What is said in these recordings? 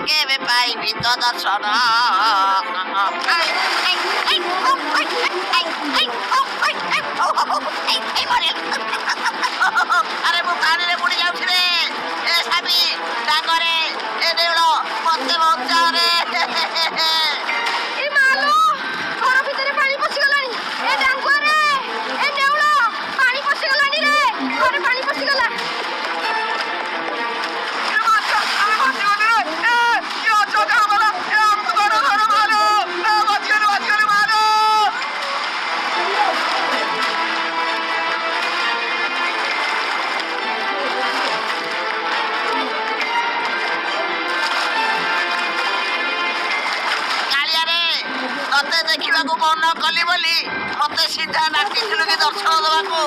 কেবে পাইবি তো দর্শন। আরে মু পানিরে বুড়ি যাଉଛି রে। এ স্বামী ডাঙরে এ দেউଳ মତେ ବଞ୍ଚାଅ রে। ଏ ମାଲୋ ଘର ଭିତରେ ପାଣି ପଶିଗଲାଣି। ଏ ଡାଙ୍ଗୁଆରେ ଏ ନେଉଳ ପାଣି ପଶିଗଲାଣି ରେ। ଘରେ ପାଣି ପଶିଗଲା। ତତେ ଦେଖିବାକୁ ମନ କଲି ବୋଲି ମତେ ସିଧା ଡାକିଥିଲୁ କି ଦର୍ଶନ ଦେବାକୁ।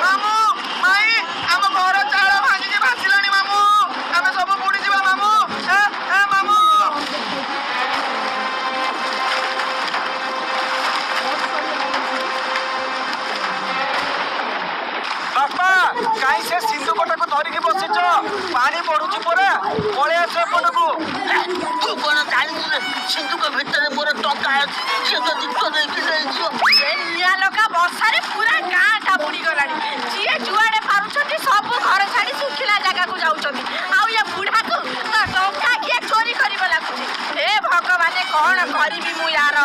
ମାମୁଁ ମାଇଁ ଆମ ଘର ଚାଳ ଭାଙ୍ଗିକି ଭାସିଲାଣି ମାମୁଁ। ଆମେ ସବୁ ବୁଡ଼ିଯିବା ମାମୁଁ। ମାମୁଁ ବାପା କାହିଁ ସେ ସିନ୍ଧୁକଟାକୁ ଧରିକି ବସିଛ? ପାଣି ପଡୁଛି ପରା, ପଳେଇ ଆସ ଏପଟକୁ। ତୁ କଣ ଜାଣିଛୁ ସିନ୍ଧୁକ ଭିତରେ ମୋର ଟଙ୍କା ଅଛି? ସେ ତ ଜିନିଷ ନେଇକି ଯାଇଛୁ। ଏ ନିଆଁ ଲଗା ବର୍ଷାରେ ପୁରା ଗାଁଟା ବୁଡ଼ିଗଲାଣି। ଯିଏ ଯୁଆଡେ ପାରୁଛନ୍ତି ସବୁ ଘର ଛାଡି ଶୁଖିଲା ଜାଗାକୁ ଯାଉଛନ୍ତି। ଆଉ ଏ ବୁଢାକୁ ଟଙ୍କା କିଏ ଚୋରି କରିବ ଲାଗୁଛି। ହେ ଭଗବାନ କଣ କରିବି ମୁଁ ୟାର।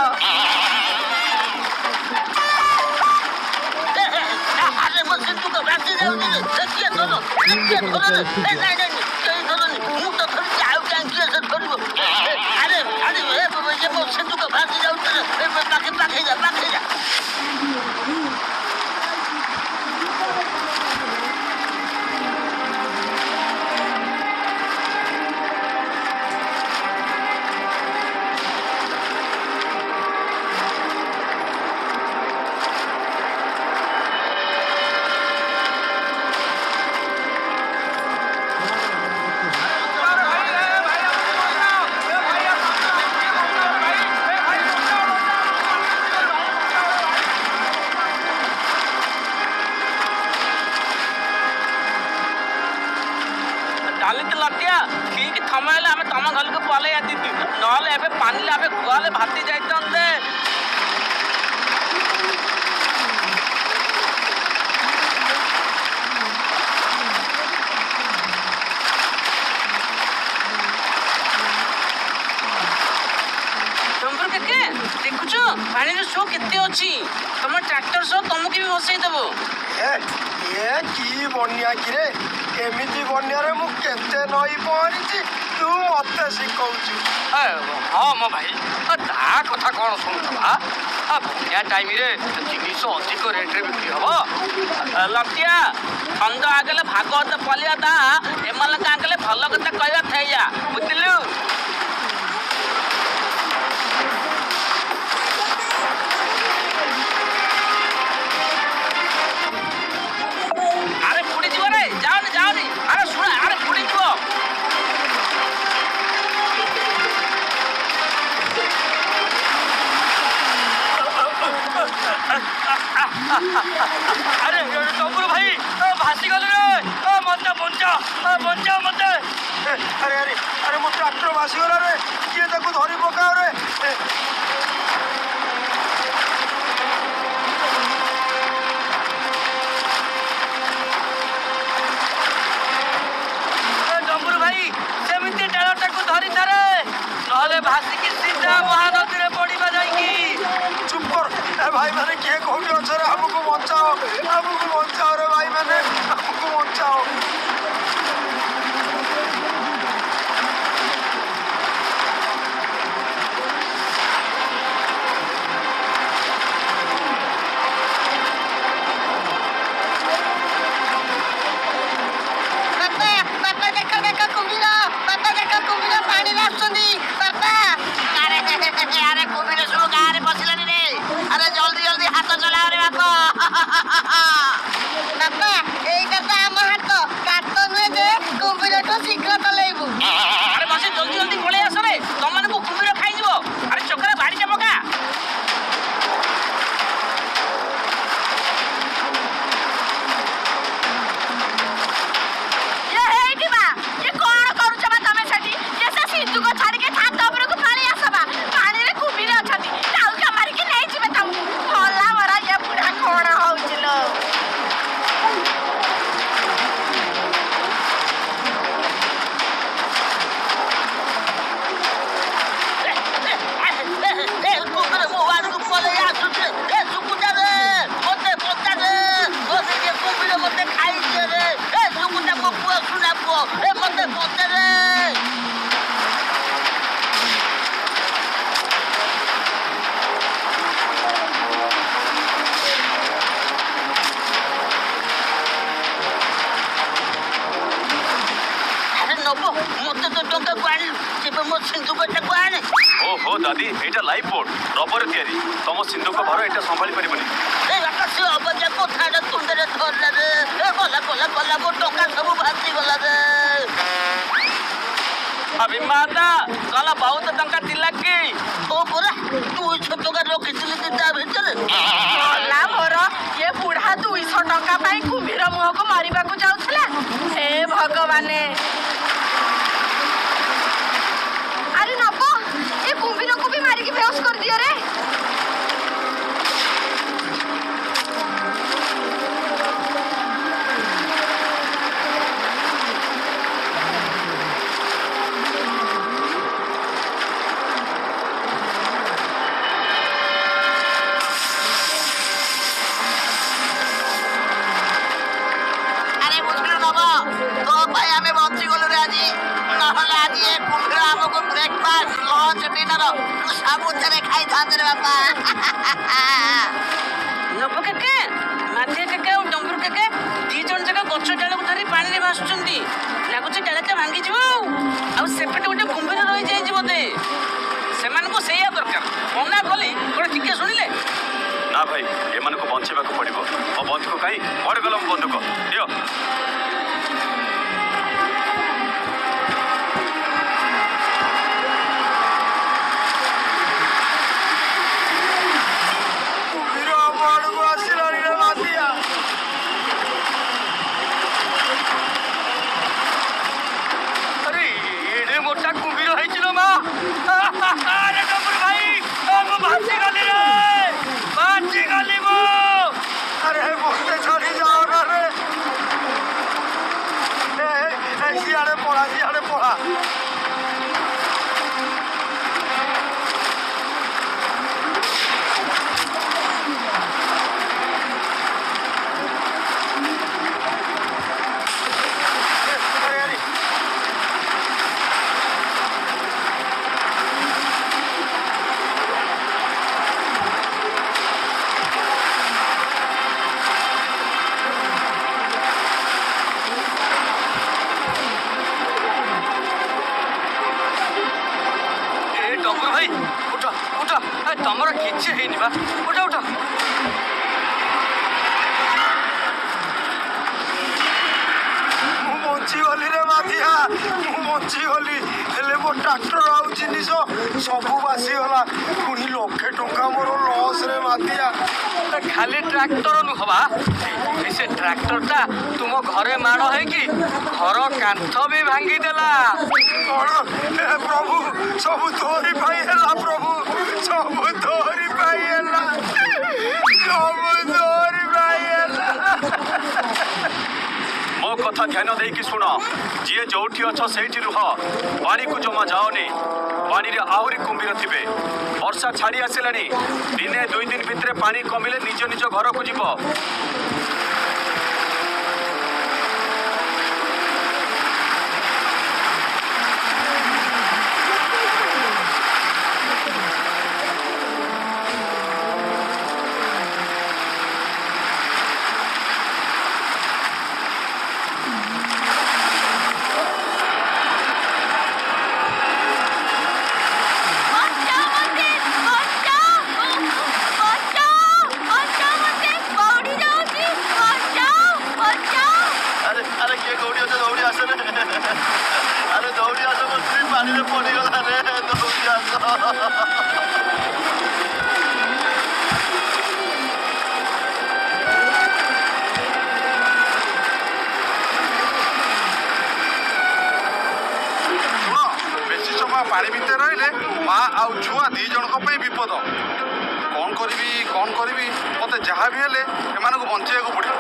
ଆରେ ମୋ ସିନ୍ଧୁକ ଭାସି ଯାଉଛି ରେ। କିଏ ଧର କିଏ ଧରରେ? ନାଇଁ ନାଇଁ କେହି ଧରନି। ମୁଁ ତ ଧରିଛି, ଆଉ କାହିଁକି ସେ ଧରିବ? ଆରେ ଆରେ ମୋ ସିନ୍ଧୁକ ଭାସି ଯାଉଛି ରେ। ପାଖେଇ ଯା ପାଖେଇ ଯା। ठीक समय आम तुम घर को पलि आती ना पानी गुआले भाती जाते। देखुच पानी शो केते अच्छी तुम ट्रैक्टर सह तुमको भी बसई देव। कि बनिया कि रे एमिति बनिया मु केते नई पहरी तू मत शिखौछु। हाँ मो भाई ता कथा कौन शुणुवा बनिया टाइम जिनिस अधिक रेट्रे बिक्री हम लतिया छंद आगले भागवत पलिया दा एम आगले भल कथा कहवा थैया बुझलु। अरे डबुल भाई भासी गल रे मत बंचा बंचा मत। अरे अरे अरे मो ट्रैक्टर भासी गला रे किए ताको धरी पकाओ रे। डबुल भाई सेमिति डालटा को धरी थारे नले भासिकी सीधा महानदी रे पड़ीबा जाईकी। चुप कर ए भाई माने किए कोठी अछरे हमको बचाओ रे भाई माने हमको बचाओ। ମାଦି ଏଇଟା ଲାଇଫ୍ ବୋଟ୍ ରବରରେ ତିଆରି ତମ ସିନ୍ଧୁଙ୍କ ଭାର ଏଇଟା ସମ୍ଭାଳି ପାରିବନି। ଏ ଆକାଶ ଅବଜା କଥାଟା ତୁଣ୍ଡରେ ଧରିଲା ରେ ଏ ଗଲା ଗଲା ଗଲା ମୋ ଟଙ୍କା ସବୁ ଭାସିଗଲା ରେ। ଅଭିମାତା କଲ ବହୁତ ଟଙ୍କା ଥିଲା କି? ଓ ପରା 200 ଟଙ୍କା ରଖିଥିଲି କି ତା ଭିତରେ? ଗଲା ମୋର ଏ ବୁଢା 200 ଟଙ୍କା ପାଇଁ କୁମ୍ଭୀର ମୁହଁକୁ ମାରିବାକୁ ଯାଉଥିଲା। ହେ ଭଗବାନେ, ଆରେ ନବ ଏ କୁମ୍ଭୀରକୁ ବି ମାରିକି ବେହୋସ କରିଦିଅ ରେ। ଆରେ ବୁଝିଲୁ ନବ, ତୋ ପାଇଁ ଆମେ ବଞ୍ଚିଗଲୁ ରେ ଆଜି। ନହେଲେ ଆଜି ଏ କୁମ୍ଭୀର ଆମକୁ ବ୍ରେକଫାଷ୍ଟ ଲଞ୍ଚ ଡିନର ସବୁଥିରେ ଖାଇଥାନ୍ତେ ରେ ବାପା। ନବ କେକେ ମାଝିଆ କେକେ ଆଉ ଡମ୍ବରୁ କେକେ 2 ଜଣ ଯାକ ଗଛ ଡାଳକୁ ଧରି ପାଣିରେ ଭାସୁଛନ୍ତି। ଲାଗୁଛି ଡାଳଟା ଭାଙ୍ଗିଯିବ ଆଉ ସେପଟେ ଗୋଟେ କୁମ୍ଭୀର ରହିଯାଇଛି ବୋଧେ। ସେମାନଙ୍କୁ ସେଇଆ ଦରକାର। ମନା କଲି କଣ ଟିକେ ଶୁଣିଲେ? ନା ଭାଇ ଏମାନଙ୍କୁ ବଞ୍ଚେଇବାକୁ ପଡ଼ିବ। ମୋ ବନ୍ଧୁକ କାହିଁ କୁଆଡ଼େ ଗଲା ମୋ ବନ୍ଧୁକ ଦିଅ। କୁମ୍ଭୀର ଆମ ଆଡ଼କୁ ଆସିଲାଣି ରେ ମାଦିଆ। ଆରେ ଏଡେ ମୋଟା କୁମ୍ଭୀର ହେଇଛି ଲୋ ମା। ଆରେ ଡମ୍ବରୁ ଭାଇ ମୁଁ ଭାସିଗଲି ରେ, ଭାସିଗଲି ମୁଁ। আরে বলতে ছাড়ি যাও না রে। এই সিয়াড়ে পড়া। ଡମ୍ବରୁ ଭାଇ ଉଠ ଉଠ, ତମର କିଛି ହେଇନି ବା, ଉଠ ଉଠ। ମୁଁ ବଞ୍ଚିଗଲି ରେ ମାଧିଆ, ମୁଁ ବଞ୍ଚିଗଲି। ହେଲେ ମୋ ଟ୍ରାକ୍ଟର ଆଉ ଜିନିଷ ସବୁ ଭାସିଗଲା। ପୁଣି 1,00,000 ଟଙ୍କା ମୋର ଲସ୍ ରେ ମାଧିଆ। ଖାଲି ଟ୍ରାକ୍ଟର ନୁହବା, ସେ ଟ୍ରାକ୍ଟରଟା ତୁମ ଘରେ ମାଡ଼ ହେଇକି ଘର କାନ୍ଥ ବି ଭାଙ୍ଗିଦେଲା। କଣ ହେ ପ୍ରଭୁ, ସବୁ ତୋରି ପାଇଁ ହେଲା ପ୍ରଭୁ, ସବୁ ତୋରି ପାଇଁ ହେଲା, ସବୁ ତୋରି ପାଇଁ ହେଲା। ମୋ କଥା ଧ୍ୟାନ ଦେଇକି ଶୁଣ। ଯିଏ ଯୋଉଠି ଅଛ ସେଇଠି ରୁହ, ପାଣିକୁ ଜମା ଯାଅନି। ପାଣିରେ ଆହୁରି କୁମ୍ଭୀର ଥିବେ। ବର୍ଷା ଛାଡ଼ି ଆସିଲାଣି। ଦିନେ 2 ଦିନ ଭିତରେ ପାଣି କମିଲେ ନିଜ ନିଜ ଘରକୁ ଯିବ। আরে কে দৌড়ি আছে, দৌড়ি আসে রে। আরে দৌড়ি আসো, ମୋ ସ୍ତ୍ରୀ ପାଣିରେ ପଡ଼ିଗଲା ରେ, ଦୌড়ି ଆସ। ବେଶୀ ସମୟ ପାଣି ଭିତରେ ରହିଲେ ମା ଆଉ ଛୁଆ 2 ଜଣଙ୍କ ପାଇଁ ବିପଦ। କ'ଣ କରିବି ମୋତେ ଯାହା ବି ହେଲେ ଏମାନଙ୍କୁ ବଞ୍ଚେଇବାକୁ ପଡ଼ିବ।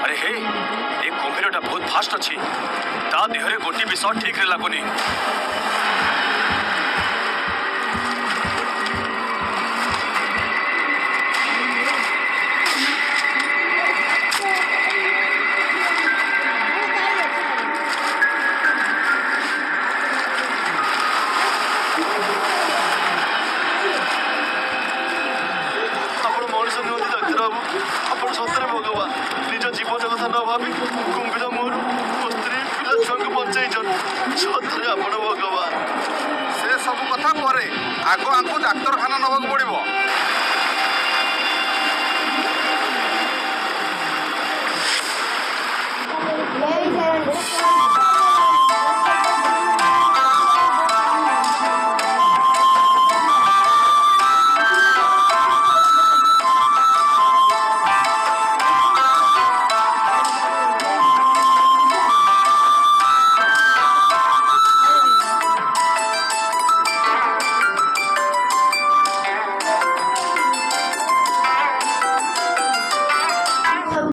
ଆରେ ହେ, ଏ କୁମ୍ଭୀରଟା ବହୁତ ଫାଷ୍ଟ ଅଛି। ତା ଦେହରେ ଗୋଟି ବି ସଟ୍ ଠିକରେ ଲାଗୁନି। ନିଶ୍ୱାସ ନିଅନ୍ତି ଡାକ୍ତର ବାବୁ। ଆପଣ ସତରେ ଭଗବାନ। ନିଜ ଜୀବନ କଥା ନ ଭାବି କୁମ୍ଭୀର ମୁହଁରୁ ମୋ ସ୍ତ୍ରୀ ପିଲା ଛୁଆଙ୍କୁ ବଞ୍ଚେଇଛନ୍ତି। ସତରେ ଆପଣ ଭଗବାନ। ସେ ସବୁ କଥା ପରେ ଆଗ ଆଙ୍କୁ ଡାକ୍ତରଖାନା ନେବାକୁ ପଡ଼ିବ।